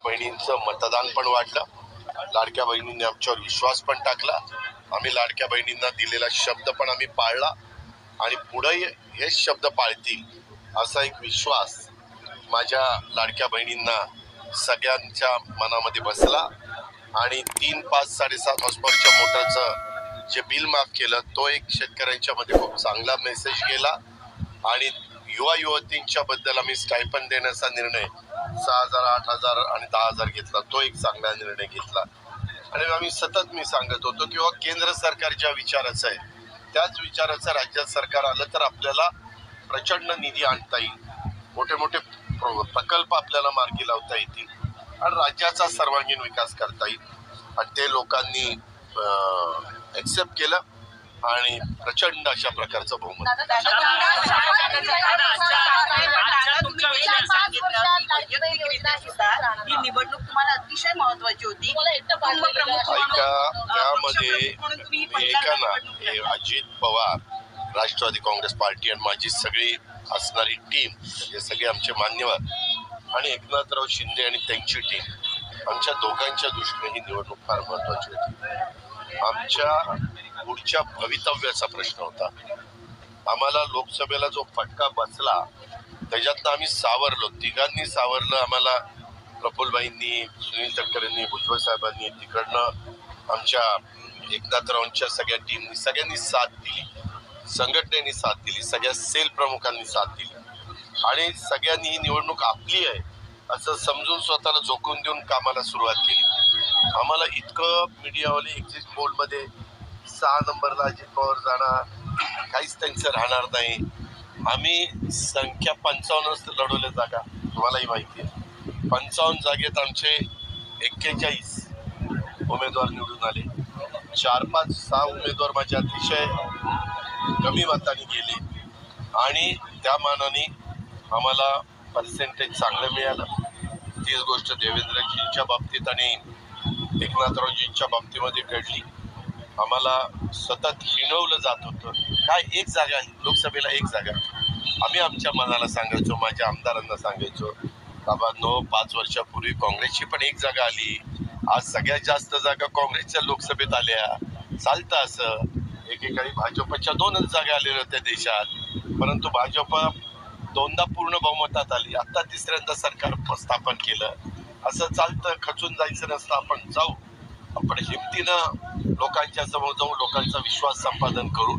बहिणींचं मतदान पण वाढलं. लाडक्या बहिणींनी आमच्यावर विश्वास पण टाकला. आम्ही लाडक्या बहिणींना दिलेला शब्द पण आम्ही पाळला आणि पुढे हेच शब्द पाळतील असा एक विश्वास माझ्या लाडक्या बहिणींना सगळ्यांच्या मनामध्ये बसला. आणि 3, 5, 7.5 हॉर्सपॉवरच्या मोटरचं जे बिल माफ केलं तो एक शेतकऱ्यांच्या मध्ये खूप चांगला मेसेज गेला. आणि युवा युवतींच्या बद्दल आम्ही स्टायपन देण्याचा निर्णय 6,000, 8,000 आणि 10,000 घेतला. तो एक चांगला निर्णय घेतला. आणि आम्ही सतत मी सांगत होतो किंवा केंद्र सरकार ज्या विचाराचं आहे त्याच विचाराचं राज्यात सरकार आलं तर आपल्याला प्रचंड निधी आणता येईल, मोठे मोठे प्रकल्प आपल्याला मार्गी लावता येतील आणि राज्याचा सर्वांगीण विकास करता येईल. आणि ते लोकांनी एक्सेप्ट केलं आणि प्रचंड अशा प्रकारचं बहुमत. ही निवडणूक तुम्हाला अतिशय महत्वाची होती. ऐका, त्यामध्ये ऐका ना, अजित पवार, राष्ट्रवादी काँग्रेस पार्टी आणि माझी सगळी असणारी टीम, म्हणजे सगळे आमचे मान्यवर आणि एकनाथराव शिंदे आणि त्यांची टीम, आमच्या दोघांच्या दृष्टीने ही निवडणूक फार महत्वाची होती. आमच्या पुढच्या भवितव्याचा प्रश्न होता. आम्हाला लोकसभेला जो फटका बसला त्याच्यातनं आम्ही सावरलो, तिघांनी सावरलं. आम्हाला प्रफुल्लबाईंनी, सुनील तटकरेंनी, भुजबळ साहेबांनी, तिकडनं आमच्या एकनाथरावांच्या सगळ्या टीमनी, सगळ्यांनी साथ दिली, संघटनेने साथ दिली, सगळ्या सेल प्रमुखांनी साथ दिली आणि सगळ्यांनी ही निवडणूक आपली आहे असं समजून स्वतःला झोकून देऊन कामाला सुरुवात केली. आम्हाला इतकं मीडियावाले एक्झिट पोलमध्ये 6 नंबरला अजित पवार जाणार, काहीच त्यांचं राहणार नाही. आम्ही संख्या 55 लढवल्या जागा, तुम्हालाही माहिती आहे. 55 जागेत आमचे 41 उमेदवार निवडून आले. 4, 5, 6 उमेदवार माझ्या अतिशय कमी मताने गेले आणि त्या मानाने आम्हाला पर्सेंटेज चांगलं मिळालं. तीच गोष्ट देवेंद्रजींच्या बाबतीत आणि एकनाथरावजींच्या बाबतीमध्ये घडली. आम्हाला सतत हिणवलं जात होतं. काय एक जागा, लोकसभेला एक जागा. आम्ही आमच्या मनाला सांगायचो, माझ्या आमदारांना सांगायचो, बाबा 5 वर्षापूर्वी काँग्रेसची पण एक जागा आली, आज सगळ्यात जास्त जागा काँग्रेसच्या लोकसभेत आल्या. चालतं असं. एकेकाळी भाजपच्या 2च जागा आलेल्या होत्या देशात, परंतु भाजप 2दा पूर्ण बहुमतात आली. आता 3ऱ्यांदा सरकार स्थापन केलं. असं चालतं. खचून जायचं नसतं. आपण जाऊ, आपण हिमतीनं लोकांच्या समोर जाऊ, लोकांचा विश्वास संपादन करू.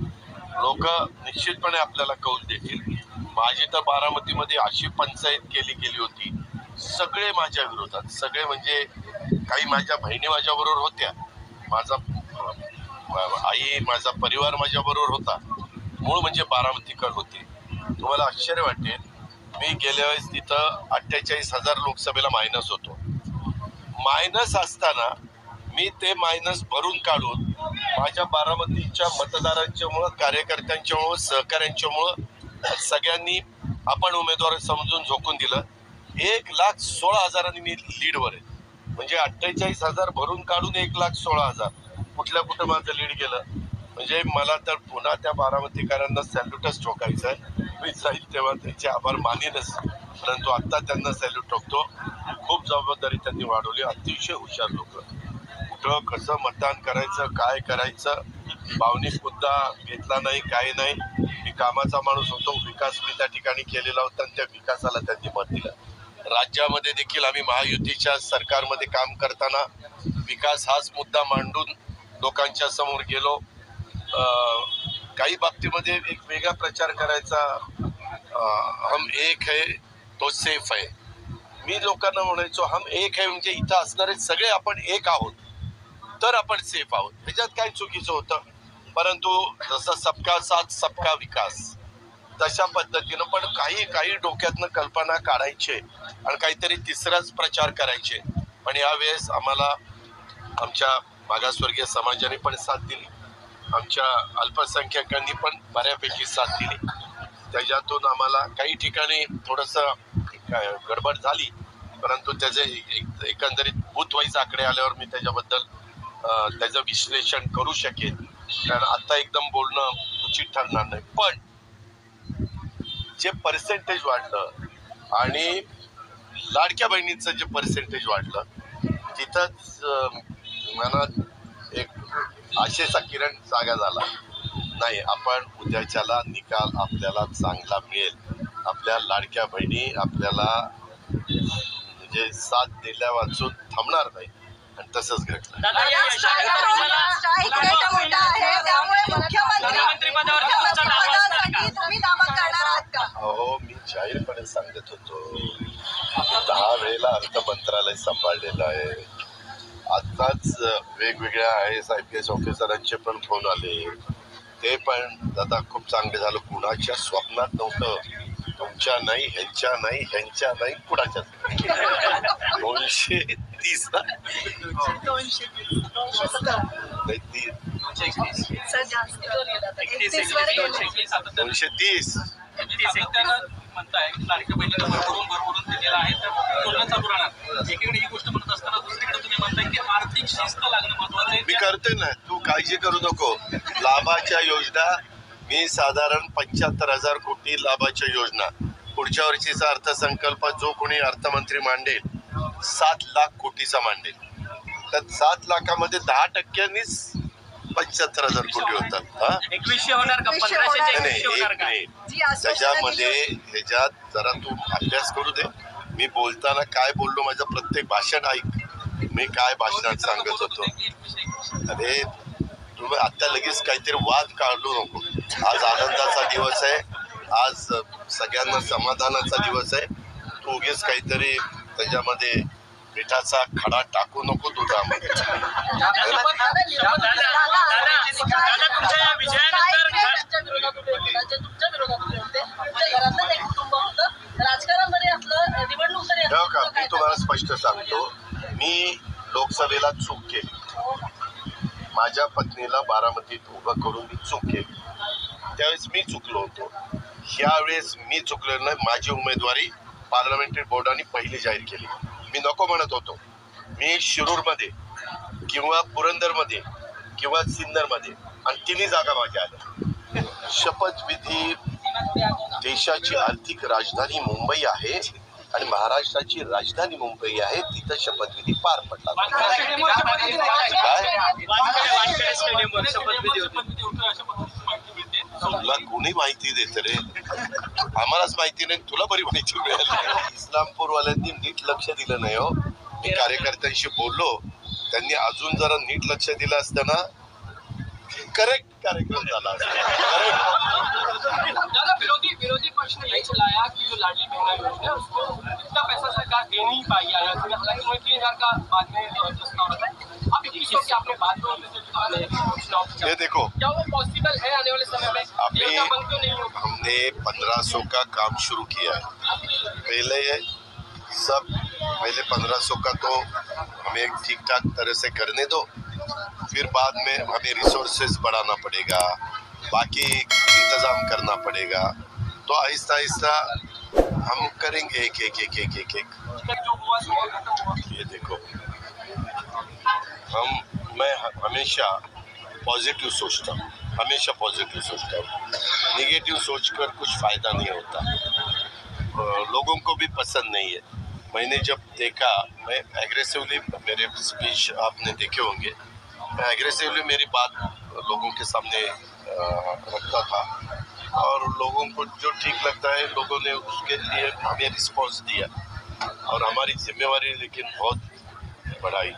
लोक निश्चितपणे आपल्याला कौल देतील. माझी तर बारामतीमध्ये अशी पंचायत गेली होती, सगळे माझ्या विरोधात, सगळे म्हणजे काही माझ्या बहिणी माझ्या बरोबर होत्या, माझा आई, माझा परिवार माझ्या बरोबर होता. मूळ म्हणजे बारामतीकर होते. तुम्हाला आश्चर्य वाटेल, मी गेल्या वेळेस तिथं 48,000 लोकसभेला मायनस होतो. मायनस असताना मी ते मायनस भरून काढून माझ्या बारामतीच्या मतदारांच्यामुळं, कार्यकर्त्यांच्यामुळं, सहकाऱ्यांच्यामुळं सगळ्यांनी आपण उमेदवार समजून झोकून दिलं. 1,16,000 मी लीडवर आहे. म्हणजे 48,000 भरून काढून 1,16,000 कुठं माझं लीड गेलं. म्हणजे मला तर पुन्हा त्या बारामतीकरांना सॅल्यूटच ठोकायचं आहे. मी जाईल तेव्हा त्यांचे आभार मानेनच, परंतु आता त्यांना सॅल्यूट ठोकतो. खूप जबाबदारी त्यांनी वाढवली. अतिशय हुशार लोक. कुठं कसं मतदान करायचं, काय करायचं, भावनिक मुद्दा घेतला नाही, काही नाही. मी कामाचा माणूस होतो. विकास मी त्या ठिकाणी केलेला होता आणि त्या विकासाला त्यांनी मत दिलं. राज्यामध्ये देखील आम्ही महायुतीच्या सरकारमध्ये काम करताना विकास हाच मुद्दा मांडून लोकांच्या समोर गेलो. काही बाबतीमध्ये एक वेगळा प्रचार करायचा, हम एक है तो सेफ है. मी लोकांना म्हणायचो, हम एक है म्हणजे इथं असणारे सगळे आपण एक आहोत तर आपण सेफ आहोत. त्याच्यात काही चुकीचं होतं, परंतु जसं सबका साथ सबका विकास तशा पद्धतीनं पण काही डोक्यातनं कल्पना काढायचे आणि काहीतरी तिसराच प्रचार करायचे. पण यावेळेस आम्हाला आमच्या मागासवर्गीय समाजाने पण साथ दिली, आमच्या अल्पसंख्याकांनी पण बऱ्यापैकी साथ दिली. त्याच्यातून आम्हाला काही ठिकाणी थोडंसं गडबड झाली, परंतु त्याचे एकंदरीत बूथ वाईज आकडे आल्यावर मी त्याच्याबद्दल त्याचं विश्लेषण करू शकेन, कारण आता एकदम बोलणं उचित ठरणार नाही. पण जे पर्सेंटेज वाढलं आणि लाडक्या बहिणीचं जे पर्सेंटेज वाढलं तिथंच मनात एक आशेचा किरण जागा झाला. नाही, आपण उद्याच्याला निकाल आपल्याला चांगला मिळेल. आपल्या लाडक्या बहिणी आपल्याला म्हणजे साथ दिल्या वाचून थांबणार नाही आणि तसंच घडलं. अहो, मी जाहीरपणे सांगत होतो, 10 वेळेला अर्थ मंत्रालय सांभाळलेलं आहे. आताच वेगवेगळ्या IAS ऑफिसरांचे पण फोन आले, ते पण दादा खूप चांगले झालं. कुणाच्या स्वप्नात नव्हतं, तुमच्या नाही, ह्यांच्या नाही, ह्यांच्या नाही, कुणाच्या 230 230 म्हणताय लाडक्या बहिणीला भरभरून दिलेला आहे, तर तुलना चालू राहणार. एकीकडे ही गोष्ट म्हणत असताना दुसरीकडे तुम्ही म्हणताय की आर्थिक शिस्त लागणं महत्वाचं आहे. मी करते ना, तू काळजी करू नको. लाभाच्या योजना मी साधारण 75,000 कोटी लाभाच्या योजना, पुढच्या वर्षीचा अर्थसंकल्प जो कोणी अर्थमंत्री मांडेल 7 लाख कोटीचा मांडेल, तर 7 लाखामध्ये 10%नीच 75,000 कोटी होतात. 2100 होणार का? 1500 नाही, एक नाही. त्याच्यामध्ये ह्याच्यात जरा तू अभ्यास करू दे. मी बोलताना काय बोललो, माझं प्रत्येक भाषण ऐक. मी काय भाषणात सांगत होतो. अरे तुम्ही आता लगेच काहीतरी वाद काढू नको. आज आनंदाचा दिवस आहे, आज सगळ्यांना समाधानाचा दिवस आहे. तू उगीच काहीतरी त्याच्यामध्ये मिठाचा खडा टाकू नको दुधामध्ये. मी तुम्हाला स्पष्ट सांगतो, मी लोकसभेला चूक केली. माझ्या पत्नीला बारामतीत उभं करून मी चूक केली. त्यावेळेस मी चुकलो होतो. ह्यावेळेस मी चुकलो नाही. माझी उमेदवारी पार्लमेंटरी बोर्डाने पहिली जाहीर केली. मी नको म्हणत होतो. मी शिरूरमध्ये किंवा पुरंदरमध्ये किंवा सिन्नरमध्ये आणि 3 जागा माझ्या आल्या. शपथविधी, देशाची आर्थिक राजधानी मुंबई आहे आणि महाराष्ट्राची राजधानी मुंबई आहे, तिथं शपथविधी पार पडला. तुला कोणी माहिती देत रे? आम्हालाच माहिती नाही, तुला बरी माहिती मिळाली. इस्लामपूरवाल्यांनी नीट लक्ष दिलं नाही हो. मी कार्यकर्त्यांशी बोललो, त्यांनी अजून जरा नीट लक्ष दिलं असतं ना, करेक्ट कार्यक्रम झाला. विरोधी पक्ष ने यही चलाया कि जो लाडली बहना योजना है उसको इतना पैसा सरकार दे नहीं पाई। हालांकि 3,000 का बाद में प्रस्ताव रखा। अब 2100 की आपने बात की, ये देखो, क्या वो पॉसिबल है आने वाले समय में? योजना बंद क्यों नहीं होगी? हमने 1500 का काम शुरू किया है. पहले 1500 का तो हमें ठीक ठाक तरह से करने दो, फिर बाद में हमें रिसोर्सेज बढ़ाना पड़ेगा, बाकी इंतजाम करना पड़ेगा. तो आहिस्ता आहिस्ता हम करेंगे एक. ये देखो, मैं हमेशा पॉजिटिव सोचता हूँ, निगेटिव सोचकर कुछ फायदा नहीं होता. लोगों को भी पसंद नहीं है. मैंने जब देखा, मैं एग्रेसिवली, मेरे स्पीच आपने देखे होंगे, मैं एग्रेसिवली मेरी बात लोगों के सामने रखता था और लोगों को जो ठीक लगता है लोगों ने उसके लिए हमें रिस्पॉन्स दिया और हमारी जिम्मेवारी लेकिन बहुत बढ़ाई.